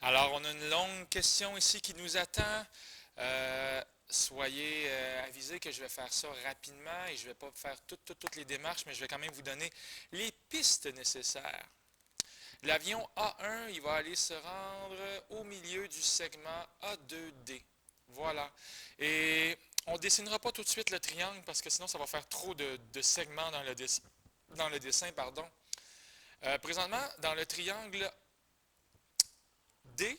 Alors, on a une longue question ici qui nous attend. Soyez avisés que je vais faire ça rapidement et je ne vais pas faire toutes les démarches, mais je vais quand même vous donner les pistes nécessaires. L'avion A1, il va aller se rendre au milieu du segment A2D. Voilà. Et on ne dessinera pas tout de suite le triangle parce que sinon ça va faire trop de segments dans le dessin. Pardon. Présentement, dans le triangle D,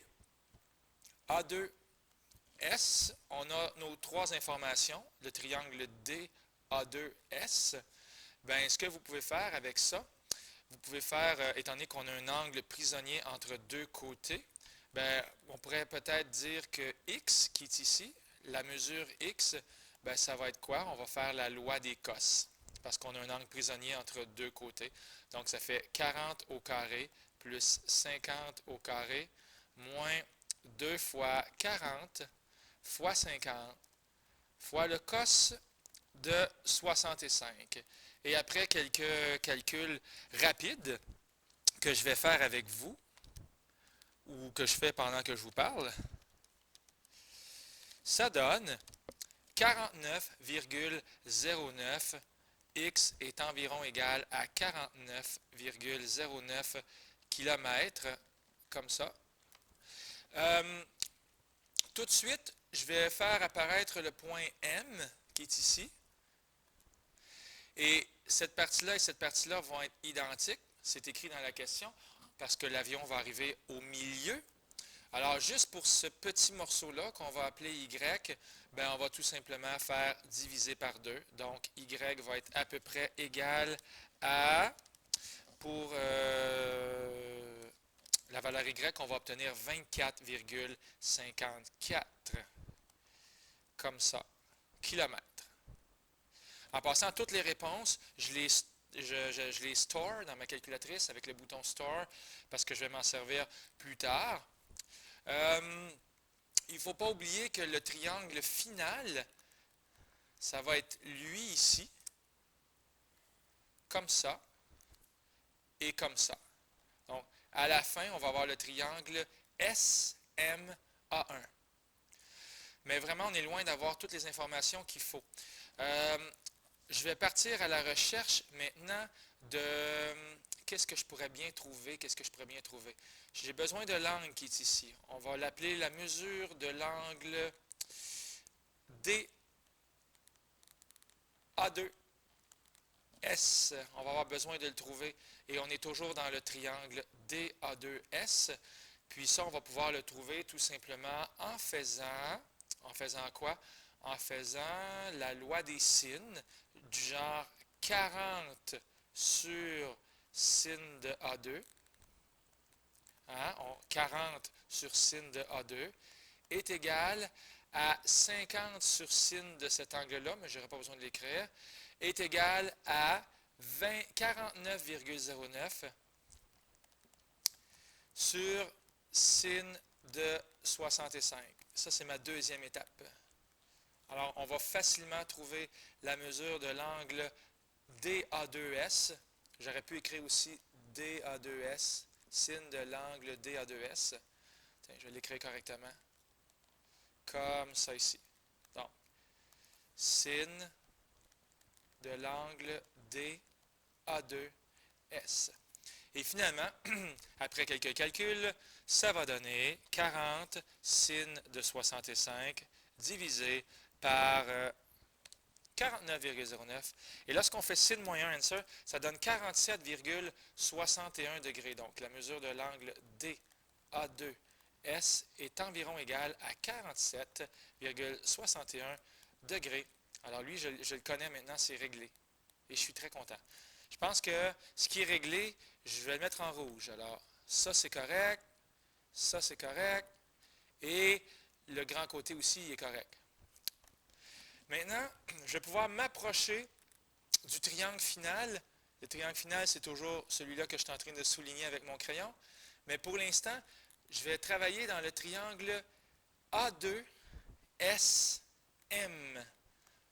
A2S, on a nos trois informations, le triangle D, A2S. Ben, ce que vous pouvez faire avec ça, vous pouvez faire, étant donné qu'on a un angle prisonnier entre deux côtés, ben, on pourrait peut-être dire que X, qui est ici, la mesure X, ben, ça va être quoi? On va faire la loi des cos, parce qu'on a un angle prisonnier entre deux côtés. Donc, ça fait 40 au carré plus 50 au carré moins 2 fois 40 fois 50 fois le cos de 65. Et après quelques calculs rapides que je vais faire avec vous, ou que je fais pendant que je vous parle, ça donne 49,09. X est environ égal à 49,09 km, comme ça. Tout de suite, je vais faire apparaître le point M qui est ici. Et cette partie-là et cette partie-là vont être identiques. C'est écrit dans la question parce que l'avion va arriver au milieu. Alors, juste pour ce petit morceau-là qu'on va appeler Y, ben, on va tout simplement faire diviser par 2. Donc, Y va être à peu près égal à, pour la valeur Y, on va obtenir 24,54, comme ça, kilomètres. En passant, toutes les réponses, je les store dans ma calculatrice avec le bouton Store parce que je vais m'en servir plus tard. Il ne faut pas oublier que le triangle final, ça va être lui ici, comme ça et comme ça. Donc, à la fin, on va avoir le triangle SMA1. Mais vraiment, on est loin d'avoir toutes les informations qu'il faut. Je vais partir à la recherche maintenant de qu'est-ce que je pourrais bien trouver, J'ai besoin de l'angle qui est ici. On va l'appeler la mesure de l'angle DA2S. On va avoir besoin de le trouver et on est toujours dans le triangle DA2S. Puis ça, on va pouvoir le trouver tout simplement en faisant quoi? En faisant la loi des sines du genre 40 sur sin de A2, 40 sur sin de A2 est égal à 50 sur sin de cet angle-là, mais je n'aurai pas besoin de l'écrire, est égal à 49,09 sur sin de 65. Ça, c'est ma deuxième étape. Alors, on va facilement trouver la mesure de l'angle DA2S. J'aurais pu écrire aussi DA2S, sin de l'angle DA2S. Tiens, je vais l'écrire correctement. Comme ça ici. Donc, sin de l'angle DA2S. Et finalement, après quelques calculs, ça va donner 40 sin de 65 divisé par 49,09. Et lorsqu'on fait sin moins 1 answer, ça donne 47,61 degrés. Donc, la mesure de l'angle DA2S est environ égale à 47,61 degrés. Alors, lui, je le connais maintenant, c'est réglé. Et je suis très content. Je pense que ce qui est réglé, je vais le mettre en rouge. Alors, ça, c'est correct. Ça, c'est correct. Et le grand côté aussi est correct. Maintenant, je vais pouvoir m'approcher du triangle final. Le triangle final, c'est toujours celui-là que je suis en train de souligner avec mon crayon. Mais pour l'instant, je vais travailler dans le triangle A2SM.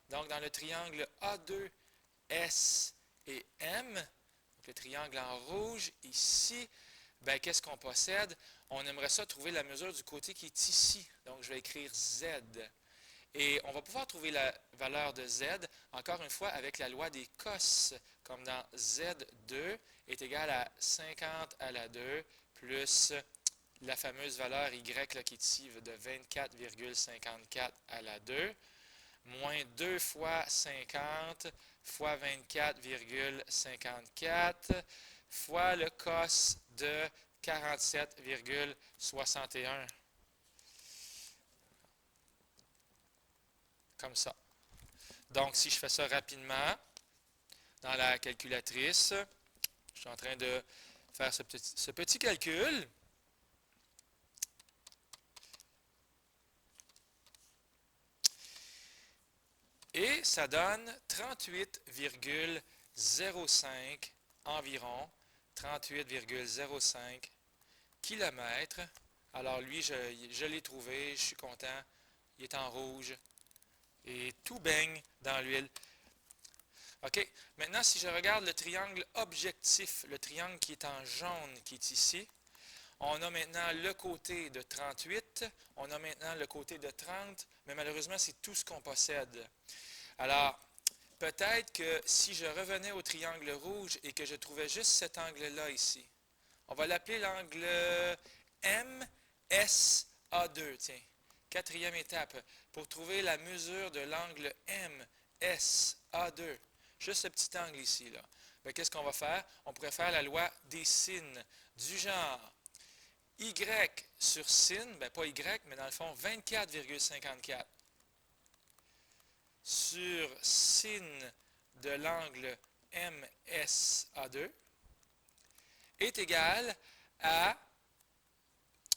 Donc, dans le triangle A2S et M, donc le triangle en rouge ici, ben, qu'est-ce qu'on possède? On aimerait ça trouver la mesure du côté qui est ici. Donc, je vais écrire Z. Et on va pouvoir trouver la valeur de Z, encore une fois, avec la loi des cos, comme dans Z2 est égal à 50 à la 2 plus la fameuse valeur Y là, qui est ici de 24,54 à la 2, moins 2 fois 50 fois 24,54 fois le cos de 47,61. Comme ça. Donc, si je fais ça rapidement dans la calculatrice, je suis en train de faire ce petit calcul. Et ça donne 38,05 environ, 38,05 km. Alors lui, je l'ai trouvé, je suis content. Il est en rouge et tout baigne dans l'huile. OK. Maintenant, si je regarde le triangle objectif, le triangle qui est en jaune, qui est ici, on a maintenant le côté de 38, on a maintenant le côté de 30, mais malheureusement, c'est tout ce qu'on possède. Alors, peut-être que si je revenais au triangle rouge et que je trouvais juste cet angle-là ici, on va l'appeler l'angle MSA2, tiens, quatrième étape, pour trouver la mesure de l'angle MSA2, juste ce petit angle ici, là. Qu'est-ce qu'on va faire? On pourrait faire la loi des sines, du genre Y sur sin, pas Y, mais dans le fond 24,54 sur sin de l'angle MSA2 est égal à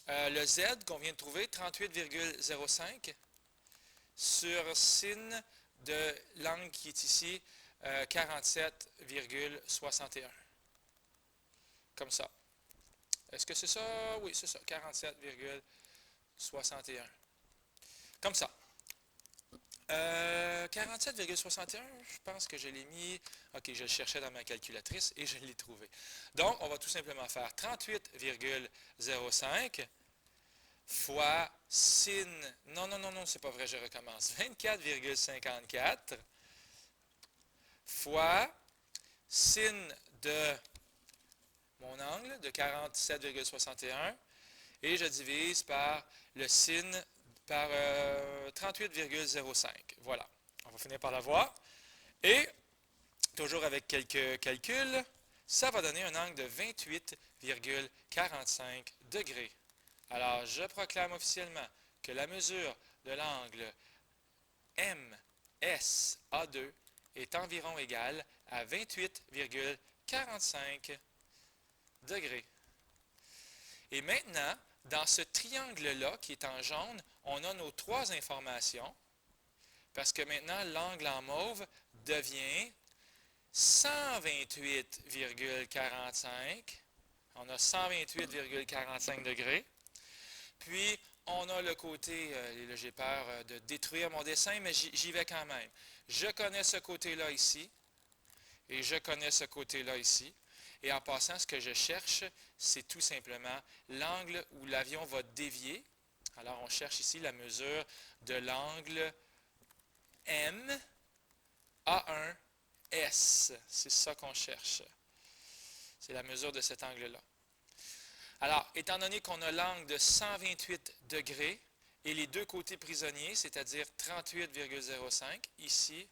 le Z qu'on vient de trouver, 38,05 sur sin de l'angle qui est ici, 47,61. Comme ça. Est-ce que c'est ça? Oui, c'est ça, 47,61. Comme ça. 47,61, je pense que je l'ai mis. OK, je le cherchais dans ma calculatrice et je l'ai trouvé. Donc, on va tout simplement faire 38,05 fois sin. Non, c'est pas vrai, je recommence. 24,54 fois sin de mon angle de 47,61 et je divise par le sin par 38,05. Voilà, on va finir par l'avoir. Et, toujours avec quelques calculs, ça va donner un angle de 28,45 degrés. Alors, je proclame officiellement que la mesure de l'angle MSA2 est environ égale à 28,45 degrés. Et maintenant, dans ce triangle-là, qui est en jaune, on a nos trois informations, parce que maintenant, l'angle en mauve devient 128,45. On a 128,45 degrés. Puis, on a le côté, là j'ai peur de détruire mon dessin, mais j'y vais quand même. Je connais ce côté-là ici, et je connais ce côté-là ici. Et en passant, ce que je cherche, c'est tout simplement l'angle où l'avion va dévier. Alors, on cherche ici la mesure de l'angle M A1S. C'est ça qu'on cherche. C'est la mesure de cet angle-là. Alors, étant donné qu'on a l'angle de 128 degrés et les deux côtés prisonniers, c'est-à-dire 38,05 ici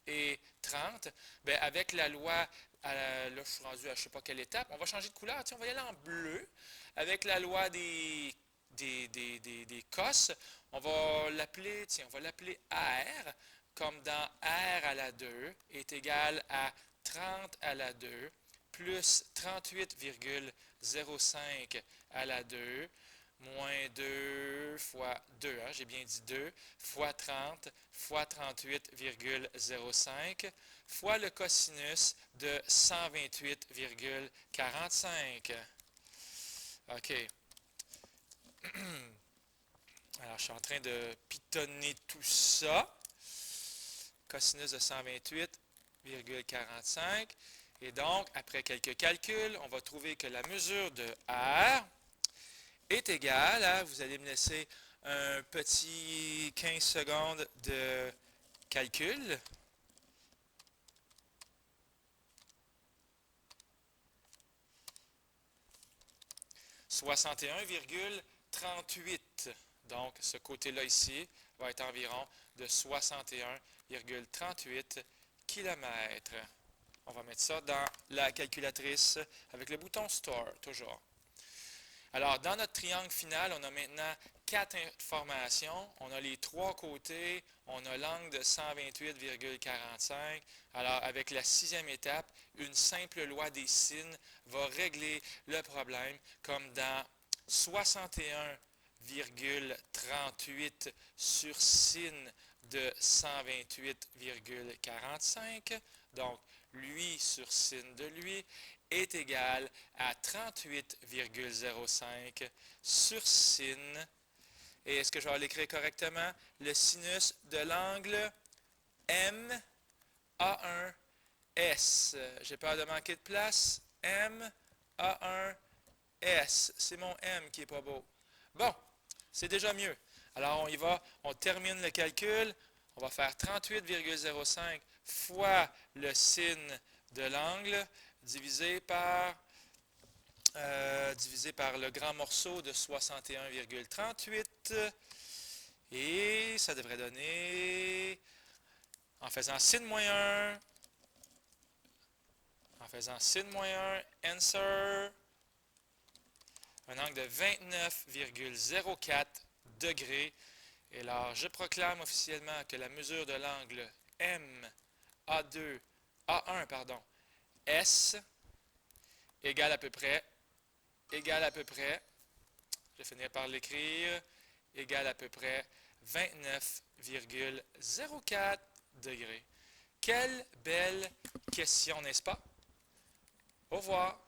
et 30, bien, avec la loi, là je suis rendu à je ne sais pas quelle étape, on va changer de couleur, tiens, on va y aller en bleu. Avec la loi des cos, on va l'appeler, tiens, on va l'appeler R, comme dans R à la 2 est égal à 30 à la 2 plus 38,05 à la 2 moins 2 fois 2, hein, j'ai bien dit 2, fois 30 fois 38,05 fois le cosinus de 128,45. OK. Alors, je suis en train de pitonner tout ça. Cosinus de 128,45. Et donc, après quelques calculs, on va trouver que la mesure de R est égale à, vous allez me laisser un petit 15 secondes de calcul. « 61,38. Donc, ce côté-là ici va être environ de 61,38 km. On va mettre ça dans la calculatrice avec le bouton Store, toujours. Alors, dans notre triangle final, on a maintenant 4 informations. On a les 3 côtés, on a l'angle de 128,45. Alors, avec la 6e étape, une simple loi des sines va régler le problème comme dans 61,38 sur sin de 128,45. Donc, lui sur sin de lui est égal à 38,05 sur sin. Et est-ce que je vais l'écrire correctement? Le sinus de l'angle MA1S. J'ai peur de manquer de place. MA1S. C'est mon M qui n'est pas beau. Bon, c'est déjà mieux. Alors, on y va. On termine le calcul. On va faire 38,05 fois le sin de l'angle divisé par le grand morceau de 61,38. Et ça devrait donner, en faisant sin moins 1, answer, un angle de 29,04 degrés. Et alors, je proclame officiellement que la mesure de l'angle A1, S égale à peu près, je vais finir par l'écrire, égale à peu près 29,04 degrés. Quelle belle question, n'est-ce pas? Au revoir.